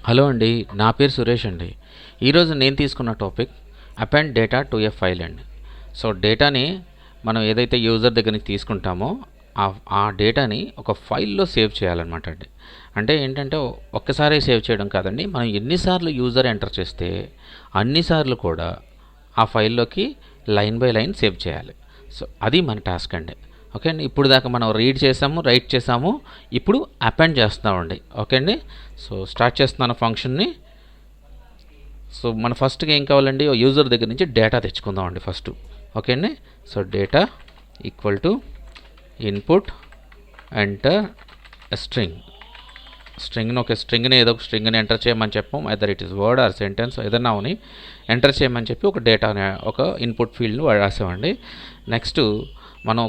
Hello అండి, నా పేరు సురేష్ అండి. ఈరోజు నేను తీసుకున్న topic append data to A file అండి. సో డేటాని మనం ఏదైతే యూజర్ దగ్గర నుంచి తీసుకుంటామో ఆ డేటాని ఒక ఫైల్లో సేవ్ చేయాలన్నమాట అండి. అంటే ఏంటంటే ఒక్కసారే సేవ్ చేయడం కాదండి, మనం ఎన్నిసార్లు యూజర్ ఎంటర్ చేస్తే అన్నిసార్లు కూడా ఆ ఫైల్లోకి లైన్ బై లైన్ సేవ్ చేయాలి. సో అది మన టాస్క్ అండి. ఓకే అండి, ఇప్పుడు దాకా మనం రీడ్ చేసాము, రైట్ చేసాము, ఇప్పుడు అపెండ్ చేస్తామండి. ఓకే అండి, సో స్టార్ట్ చేస్తున్నాను ఫంక్షన్ని. సో మన ఫస్ట్గా ఏం కావాలండి, యూజర్ దగ్గర నుంచి డేటా తెచ్చుకుందామండి ఫస్ట్. ఓకే అండి, so data equal to input enter స్ట్రింగ్ని ఏదో ఒక స్ట్రింగ్ని ఎంటర్ చేయమని చెప్పాం. Either it is word or sentence ఏదన్నా అని ఎంటర్ చేయమని చెప్పి ఒక డేటా ఒక ఇన్పుట్ ఫీల్డ్ని రాసామండి. నెక్స్ట్ మనం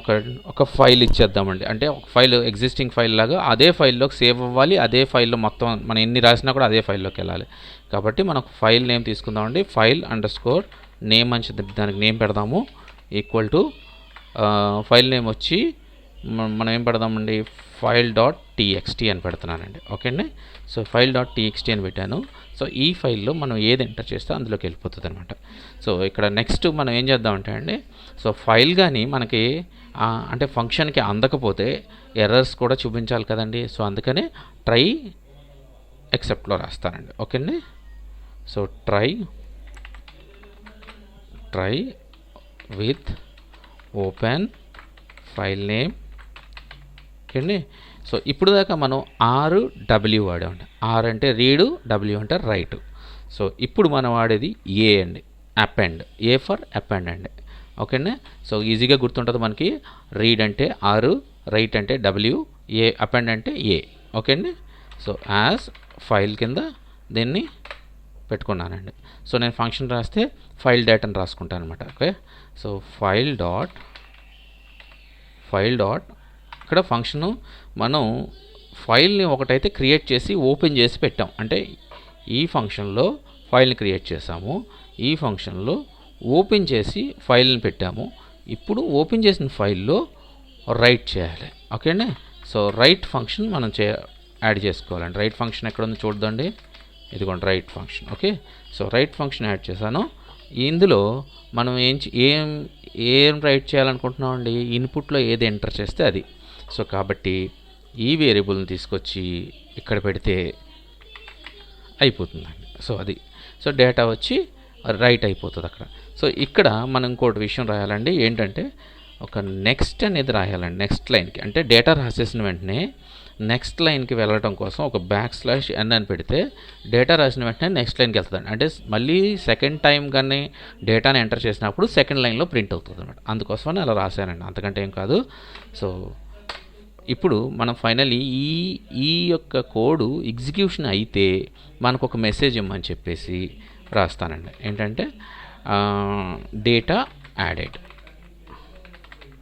ఒక ఫైల్ ఇచ్చేద్దామండి. అంటే ఒక ఫైల్ ఎగ్జిస్టింగ్ ఫైల్ లాగా అదే ఫైల్లోకి సేవ్ అవ్వాలి. అదే ఫైల్లో మొత్తం మనం ఎన్ని రాసినా కూడా అదే ఫైల్లోకి వెళ్ళాలి. కాబట్టి మనం ఫైల్ నేమ్ తీసుకుందామండి. ఫైల్ అండర్స్కోర్ నేమ్ అని దానికి నేమ్ పెడదాము. ఈక్వల్ టు ఫైల్ నేమ్ వచ్చి మనం ఏం పెడదామండి, ఫైల్ డాట్ టీఎక్స్టీ అని పెడుతున్నానండి. ఓకే అండి, సో ఫైల్ డాట్ టీఎక్స్టీ అని పెట్టాను. సో ఈ ఫైల్లో మనం ఏది ఎంటర్ చేస్తే అందులోకి వెళ్ళిపోతుంది అనమాట. సో ఇక్కడ నెక్స్ట్ మనం ఏం చేద్దామంటే అండి, సో ఫైల్ కానీ మనకి అంటే ఫంక్షన్కి అందకపోతే ఎర్రర్స్ కూడా చూపించాలి కదండి. సో అందుకనే ట్రై ఎక్సెప్ట్లో రాస్తానండి. ఓకే అండి, so try with open file name. Okay అండి, సో ఇప్పుడు దాకా మనం RW వాడామండి. R అంటే రీడు, W అంటే రైట్. సో ఇప్పుడు మనం వాడేది ఏ అండి, అపెండ్. ఏ ఫర్ అపెండ్ అండి. ఓకే అండి, సో ఈజీగా గుర్తుంటుంది మనకి. రీడ్ అంటే R, రైట్ అంటే W, ఏ అపెండ్ అంటే ఏ. ఓకే అండి, సో యాజ్ ఫైల్ కింద దీన్ని పెట్టుకున్నానండి. సో నేను ఫంక్షన్ రాస్తే ఫైల్ డేటాని రాసుకుంటాను అనమాట. ఓకే, సో ఫైల్ డాట్ ఇక్కడ ఫంక్షను మనం ఫైల్ని ఒకటైతే క్రియేట్ చేసి ఓపెన్ చేసి పెట్టాం. అంటే ఈ ఫంక్షన్లో ఫైల్ని క్రియేట్ చేసాము, ఈ ఫంక్షన్లో ఓపెన్ చేసి ఫైల్ని పెట్టాము. ఇప్పుడు ఓపెన్ చేసిన ఫైల్లో రైట్ చేయాలి. ఓకే అండి, సో రైట్ ఫంక్షన్ మనం యాడ్ చేసుకోవాలండి. రైట్ ఫంక్షన్ ఎక్కడ ఉంది చూద్దండి, ఇదిగోండి right function. Okay, so right function add చేశాను. ఇందులో మనం ఏం రైట్ చేయాలనుకుంటున్నాం అండి, ఇన్పుట్లో ఏది ఎంటర్ చేస్తే అది. సో కాబట్టి ఈ వేరియబుల్ని తీసుకొచ్చి ఇక్కడ పెడితే అయిపోతుందండి. సో అది, సో డేటా వచ్చి రైట్ అయిపోతుంది అక్కడ. సో ఇక్కడ మనం ఇంకోటి విషయం రాయాలండి, ఏంటంటే ఒక నెక్స్ట్ అనేది రాయాలండి. నెక్స్ట్ లైన్కి అంటే డేటా రాసేసిన వెంటనే నెక్స్ట్ లైన్కి వెళ్ళడం కోసం ఒక \n అని పెడితే డేటా రాసిన వెంటనే నెక్స్ట్ లైన్కి వెళ్తుందండి. అంటే మళ్ళీ సెకండ్ టైం కానీ డేటాని ఎంటర్ చేసినప్పుడు సెకండ్ లైన్లో ప్రింట్ అవుతుంది అనమాట. అందుకోసమని అలా రాశానండి, అంతకంటే ఏం కాదు. సో ఇప్పుడు మనం ఫైనల్లీ ఈ యొక్క కోడ్ ఎగ్జిక్యూషన్ అయితే మనకు ఒక మెసేజ్ ఇమ్మని చెప్పేసి రాస్తానండి. ఏంటంటే డేటా యాడెడ్.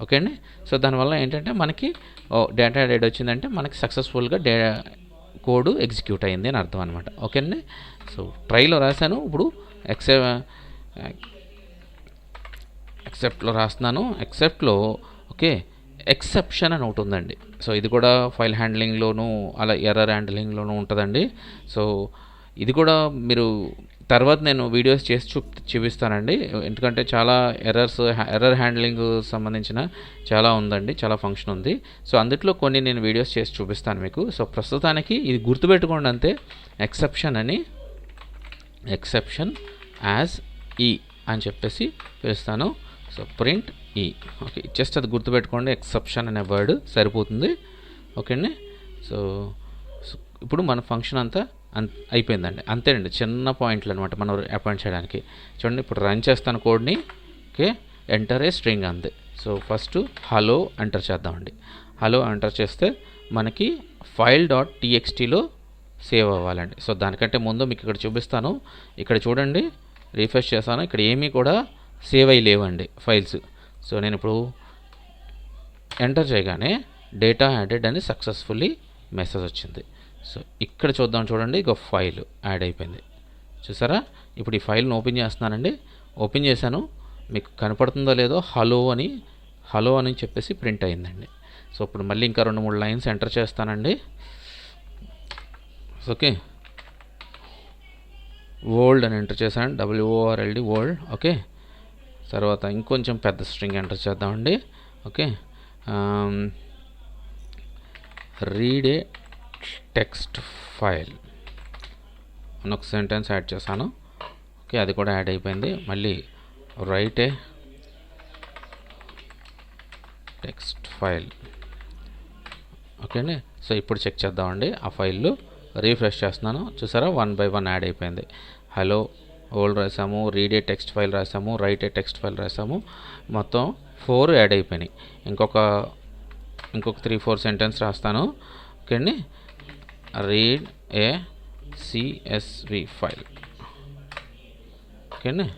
ఓకే అండి, సో దానివల్ల ఏంటంటే మనకి డేటా యాడెడ్ వచ్చిందంటే మనకి సక్సెస్ఫుల్గా కోడ్ ఎగ్జిక్యూట్ అయింది అని అర్థం అనమాట. ఓకే అండి, సో ట్రైలో రాశాను, ఇప్పుడు ఎక్సెప్ట్లో రాస్తున్నాను. ఎక్సెప్ట్లో ఓకే ఎక్సెప్షన్ అని ఒకటి ఉందండి. సో ఇది కూడా ఫైల్ హ్యాండ్లింగ్లోనూ అలా ఎర్రర్ హ్యాండ్లింగ్లోనూ ఉంటుందండి. సో ఇది కూడా మీరు తర్వాత నేను వీడియోస్ చేసి చూపిస్తానండి. ఎందుకంటే చాలా ఎర్రర్ హ్యాండ్లింగ్ సంబంధించిన చాలా ఉందండి, చాలా ఫంక్షన్ ఉంది. సో అందుట్లో కొన్ని నేను వీడియోస్ చేసి చూపిస్తాను మీకు. సో ప్రస్తుతానికి ఇది గుర్తుపెట్టుకోండి అంతే, ఎక్సెప్షన్ యాజ్ ఈ అని చెప్పేసి పిలుస్తాను. సో ప్రింట్ ఈ. ఓకే, జస్ట్ అది గుర్తుపెట్టుకోండి, ఎక్సెప్షన్ అనే వర్డ్ సరిపోతుంది. ఓకే అండి, సో ఇప్పుడు మన ఫంక్షన్ అంతా అయిపోయిందండి. అంతేనండి, చిన్న పాయింట్లు అనమాట మనం అపాయింట్ చేయడానికి. చూడండి, ఇప్పుడు రన్ చేస్తాను కోడ్ని. ఓకే, ఎంటర్ ఏ స్ట్రింగ్ అంతే. సో ఫస్ట్ హలో ఎంటర్ చేద్దామండి. హలో ఎంటర్ చేస్తే మనకి ఫైల్ డాట్ టీఎక్స్టీలో సేవ్ అవ్వాలండి. సో దానికంటే ముందు మీకు ఇక్కడ చూపిస్తాను. ఇక్కడ చూడండి, రీఫ్రెష్ చేస్తాను, ఇక్కడ ఏమీ కూడా సేవ్ అయ్యి లేవండి ఫైల్స్. సో నేను ఇప్పుడు ఎంటర్ చేయగానే డేటా యాడెడ్ అని సక్సెస్ఫుల్లీ మెసేజ్ వచ్చింది. సో ఇక్కడ చూడండి, ఇక ఫైల్ యాడ్ అయిపోయింది చూసారా. ఇప్పుడు ఈ ఫైల్ని ఓపెన్ చేస్తున్నానండి. ఓపెన్ చేశాను, మీకు కనపడుతుందో లేదో హలో అని చెప్పేసి ప్రింట్ అయిందండి. సో ఇప్పుడు మళ్ళీ ఇంకా 2-3 లైన్స్ ఎంటర్ చేస్తానండి. ఓకే, వరల్డ్ అని ఎంటర్ చేశాను, WORLD వరల్డ్. ఓకే, తర్వాత ఇంకొంచెం పెద్ద స్ట్రింగ్ ఎంటర్ చేద్దామండి. Okay, read a text file అని ఒక సెంటెన్స్ యాడ్ చేశాను. ఓకే, అది కూడా యాడ్ అయిపోయింది. మళ్ళీ write a text file. Okay అండి, సో ఇప్పుడు చెక్ చేద్దామండి. ఆ ఫైల్ రీఫ్రెష్ చేస్తున్నాను, చూసారా 1 by 1 యాడ్ అయిపోయింది. హలో వరల్డ్ రాసాము, రీడ్ ఏ టెక్స్ట్ ఫైల్ రాసాము, రైట్ ఏ టెక్స్ట్ ఫైల్ రాసాము, మొత్తం 4 యాడ్ అయిపోయినాయి. ఇంకొక 3-4 సెంటెన్స్ రాస్తాను. ఓకే అండి, రీడ్ ఏ CSV ఫైల్. ఓకే అండి,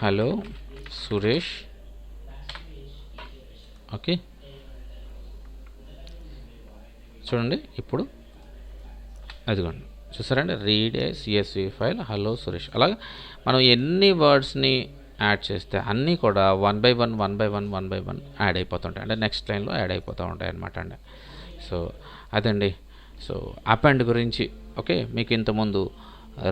హలో సురేష్. ఓకే, చూడండి ఇప్పుడు అదిగోండి, చూసారండి, రీడ్ ఏ CSV ఫైల్ హలో సురేష్. అలాగే మనం ఎన్ని వర్డ్స్ని యాడ్ చేస్తే అన్నీ కూడా 1 by 1 యాడ్ అయిపోతుంటాయి, అంటే నెక్స్ట్ లైన్లో యాడ్ అయిపోతూ ఉంటాయి అన్నమాట అండి. సో అదండి, సో అపెండ్ గురించి. ఓకే, మీకు ఇంతకుముందు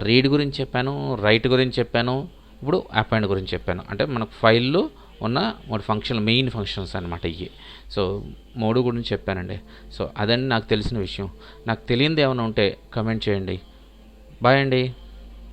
రీడ్ గురించి చెప్పాను, రైట్ గురించి చెప్పాను, ఇప్పుడు అపెండ్ గురించి చెప్పాను. అంటే మనకు ఫైల్లో ఉన్న 3 ఫంక్షన్లు, మెయిన్ ఫంక్షన్స్ అనమాట ఇవి. సో 3 గురించి చెప్పానండి. సో అదండి నాకు తెలిసిన విషయం. నాకు తెలియంది ఏమైనా ఉంటే కమెంట్ చేయండి. బాయ్ అండి.